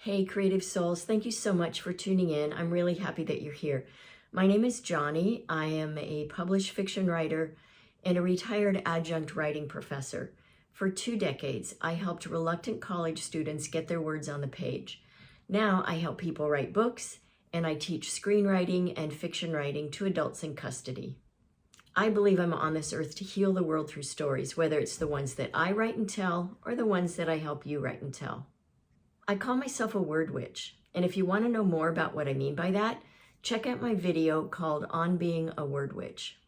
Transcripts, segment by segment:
Hey, creative souls, thank you so much for tuning in. I'm really happy that you're here. My name is Johnny. I am a published fiction writer and a retired adjunct writing professor. For 2 decades, I helped reluctant college students get their words on the page. Now I help people write books, and I teach screenwriting and fiction writing to adults in custody. I believe I'm on this earth to heal the world through stories, whether it's the ones that I write and tell or the ones that I help you write and tell. I call myself a word witch, and if you want to know more about what I mean by that, check out my video called On Being a Word Witch.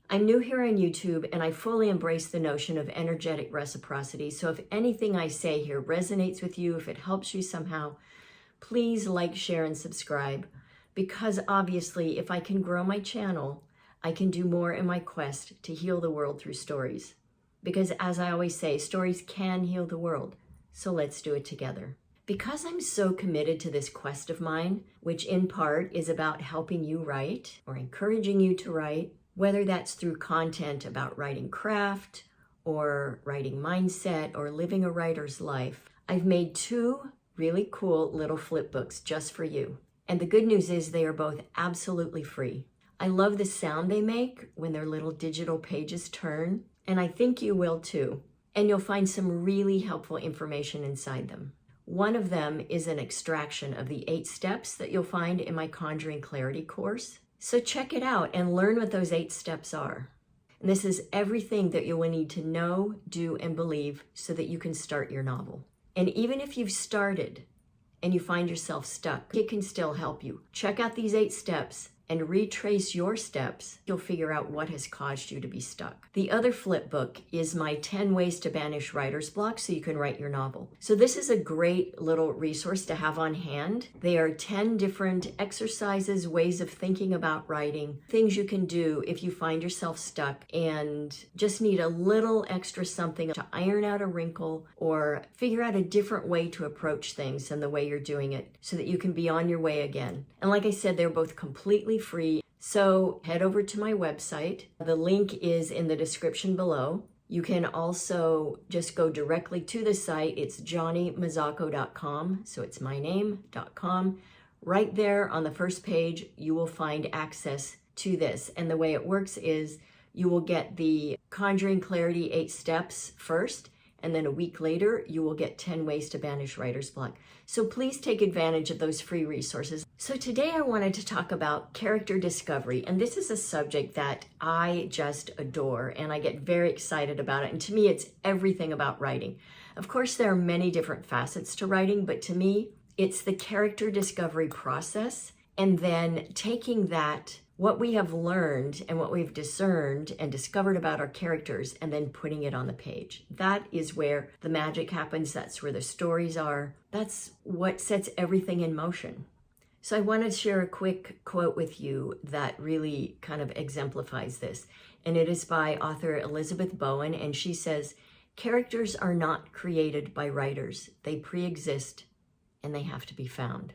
I'm new here on YouTube, and I fully embrace the notion of energetic reciprocity, so if anything I say here resonates with you, if it helps you somehow, please like, share, and subscribe, because obviously if I can grow my channel, I can do more in my quest to heal the world through stories. Because as I always say, stories can heal the world, so let's do it together. Because I'm so committed to this quest of mine, which in part is about helping you write or encouraging you to write, whether that's through content about writing craft or writing mindset or living a writer's life, I've made 2 really cool little flip books just for you. And the good news is they are both absolutely free. I love the sound they make when their little digital pages turn, and I think you will too. And you'll find some really helpful information inside them. One of them is an extraction of the 8 steps that you'll find in my Conjuring Clarity course. So check it out and learn what those 8 steps are. And this is everything that you will need to know, do, and believe so that you can start your novel. And even if you've started and you find yourself stuck, it can still help you. Check out these 8 steps and retrace your steps. You'll figure out what has caused you to be stuck. The other flip book is my 10 ways to banish writer's block so you can write your novel. So this is a great little resource to have on hand. They are 10 different exercises, ways of thinking about writing, things you can do if you find yourself stuck and just need a little extra something to iron out a wrinkle or figure out a different way to approach things than the way you're doing it so that you can be on your way again. And like I said, they're both completely free. So head over to my website. The link is in the description below. You can also just go directly to the site. It's johnnymazzacco.com. So it's my name.com. Right there on the first page, you will find access to this. And the way it works is you will get the Conjuring Clarity 8 steps first. And then a week later, you will get 10 ways to banish writer's block. So please take advantage of those free resources. So today I wanted to talk about character discovery. And this is a subject that I just adore and I get very excited about it. And to me, it's everything about writing. Of course, there are many different facets to writing, but to me, it's the character discovery process. And then taking that, what we have learned and what we've discerned and discovered about our characters and then putting it on the page. That is where the magic happens. That's where the stories are. That's what sets everything in motion. So I want to share a quick quote with you that really kind of exemplifies this. And it is by author Elizabeth Bowen. And she says, "Characters are not created by writers. They pre-exist and they have to be found."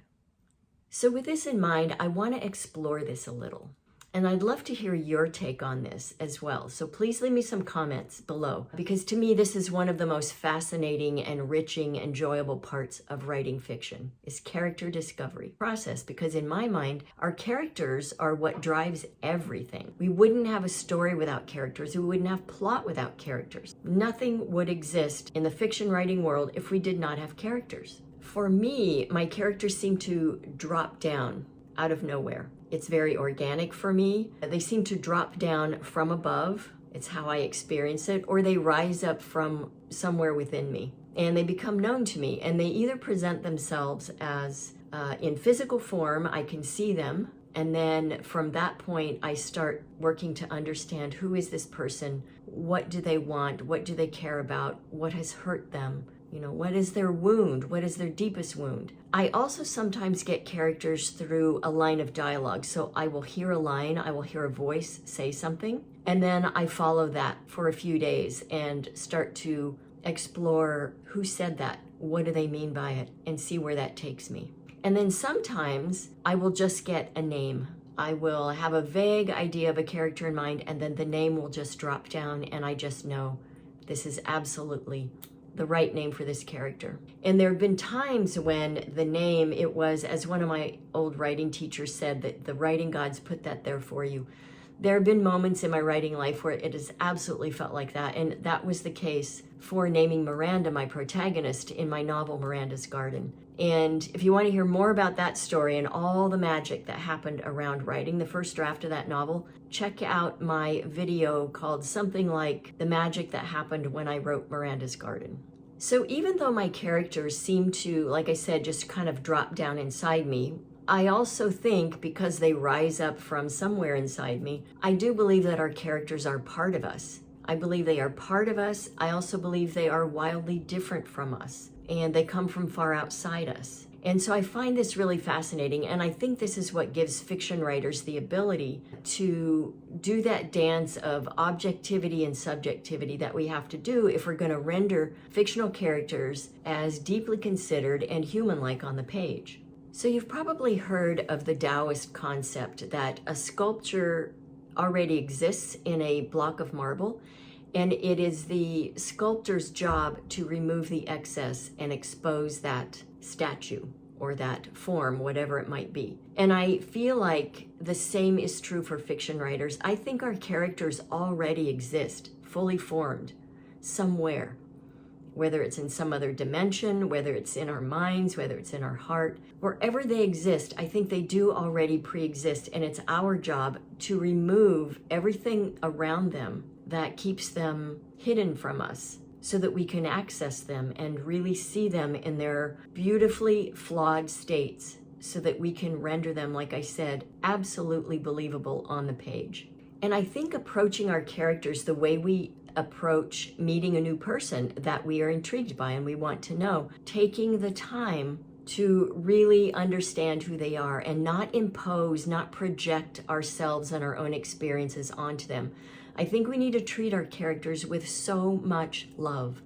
So with this in mind, I want to explore this a little. And I'd love to hear your take on this as well. So please leave me some comments below, because to me, this is one of the most fascinating, enriching, enjoyable parts of writing fiction, is character discovery process. Because in my mind, our characters are what drives everything. We wouldn't have a story without characters. We wouldn't have plot without characters. Nothing would exist in the fiction writing world if we did not have characters. For me, my characters seem to drop down out of nowhere. It's very organic for me. They seem to drop down from above. It's how I experience it. Or they rise up from somewhere within me and they become known to me. And they either present themselves as in physical form, I can see them. And then from that point, I start working to understand, who is this person? What do they want? What do they care about? What has hurt them? You know, what is their wound? What is their deepest wound? I also sometimes get characters through a line of dialogue. So I will hear a line, I will hear a voice say something, and then I follow that for a few days and start to explore who said that, what do they mean by it, and see where that takes me. And then sometimes I will just get a name. I will have a vague idea of a character in mind, and then the name will just drop down and I just know this is absolutely the right name for this character. And there have been times when the name, it was, as one of my old writing teachers said, that the writing gods put that there for you. There have been moments in my writing life where it has absolutely felt like that, and that was the case for naming Miranda, my protagonist, in my novel Miranda's Garden. And if you want to hear more about that story and all the magic that happened around writing the first draft of that novel, check out my video called something like The Magic That Happened When I Wrote Miranda's Garden. So even though my characters seem to, like I said, just kind of drop down inside me, I also think, because they rise up from somewhere inside me, I do believe that our characters are part of us. I believe they are part of us. I also believe they are wildly different from us, and they come from far outside us. And so I find this really fascinating, and I think this is what gives fiction writers the ability to do that dance of objectivity and subjectivity that we have to do if we're going to render fictional characters as deeply considered and human-like on the page. So you've probably heard of the Taoist concept that a sculpture already exists in a block of marble, and it is the sculptor's job to remove the excess and expose that statue or that form, whatever it might be. And I feel like the same is true for fiction writers. I think our characters already exist, fully formed, somewhere. Whether it's in some other dimension, whether it's in our minds, whether it's in our heart, wherever they exist, I think they do already pre-exist, and it's our job to remove everything around them that keeps them hidden from us so that we can access them and really see them in their beautifully flawed states so that we can render them, like I said, absolutely believable on the page. And I think approaching our characters the way we approach meeting a new person that we are intrigued by and we want to know, taking the time to really understand who they are and not impose, not project ourselves and our own experiences onto them. I think we need to treat our characters with so much love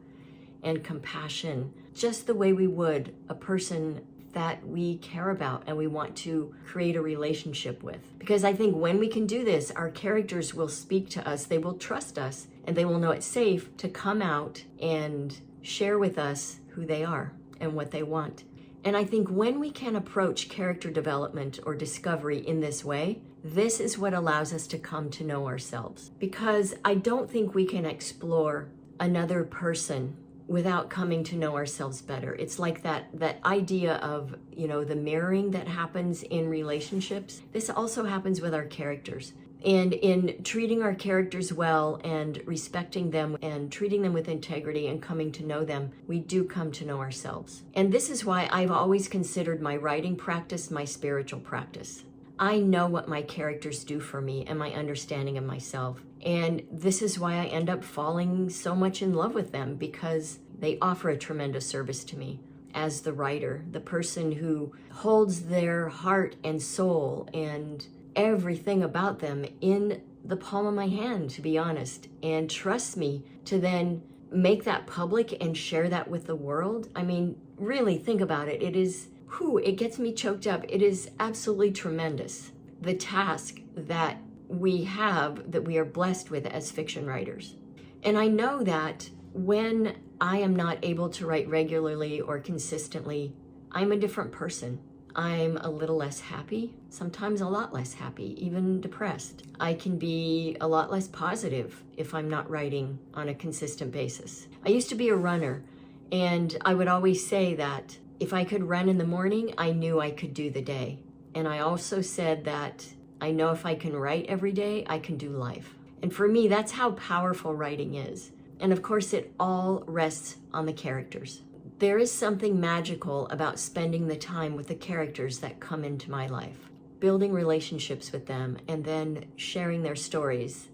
and compassion, just the way we would a person that we care about and we want to create a relationship with. Because I think when we can do this, our characters will speak to us, they will trust us, and they will know it's safe to come out and share with us who they are and what they want. And I think when we can approach character development or discovery in this way, this is what allows us to come to know ourselves. Because I don't think we can explore another person without coming to know ourselves better. It's like that idea of, the mirroring that happens in relationships. This also happens with our characters. And in treating our characters well and respecting them and treating them with integrity and coming to know them, we do come to know ourselves. And this is why I've always considered my writing practice my spiritual practice. I know what my characters do for me and my understanding of myself. And this is why I end up falling so much in love with them, because they offer a tremendous service to me as the writer, the person who holds their heart and soul and everything about them in the palm of my hand, to be honest, and trusts me to then make that public and share that with the world. I mean, really think about it. It gets me choked up. It is absolutely tremendous, the task that we have, that we are blessed with as fiction writers. And I know that when I am not able to write regularly or consistently, I'm a different person. I'm a little less happy, sometimes a lot less happy, even depressed. I can be a lot less positive if I'm not writing on a consistent basis. I used to be a runner, and I would always say that if I could run in the morning, I knew I could do the day. And I also said that I know if I can write every day, I can do life. And for me, that's how powerful writing is. And of course, it all rests on the characters. There is something magical about spending the time with the characters that come into my life, building relationships with them, and then sharing their stories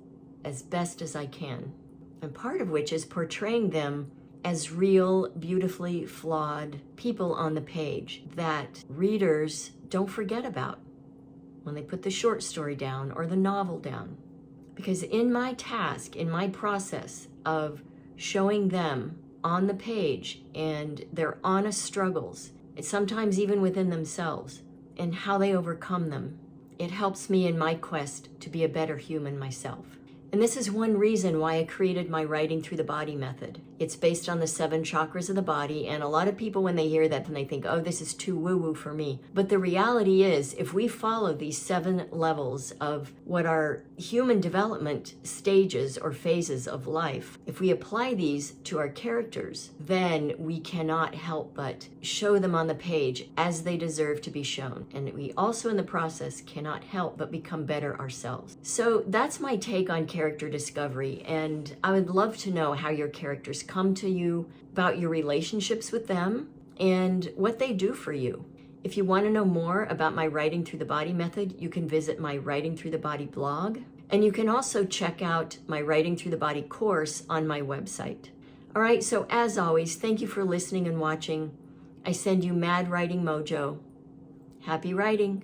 as best as I can. And part of which is portraying them as real, beautifully flawed people on the page that readers don't forget about when they put the short story down or the novel down. Because in my task, in my process of showing them on the page and their honest struggles, and sometimes even within themselves, and how they overcome them, it helps me in my quest to be a better human myself. And this is one reason why I created my Writing Through the Body method. It's based on the 7 chakras of the body, and a lot of people, when they hear that, then they think, oh, this is too woo-woo for me. But the reality is, if we follow these 7 levels of what are human development stages or phases of life, if we apply these to our characters, then we cannot help but show them on the page as they deserve to be shown. And we also, in the process, cannot help but become better ourselves. So that's my take on character discovery, and I would love to know how your characters come to you, about your relationships with them, and what they do for you. If you want to know more about my Writing Through the Body method, you can visit my Writing Through the Body blog, and you can also check out my Writing Through the Body course on my website. All right, so as always, thank you for listening and watching. I send you mad writing mojo. Happy writing.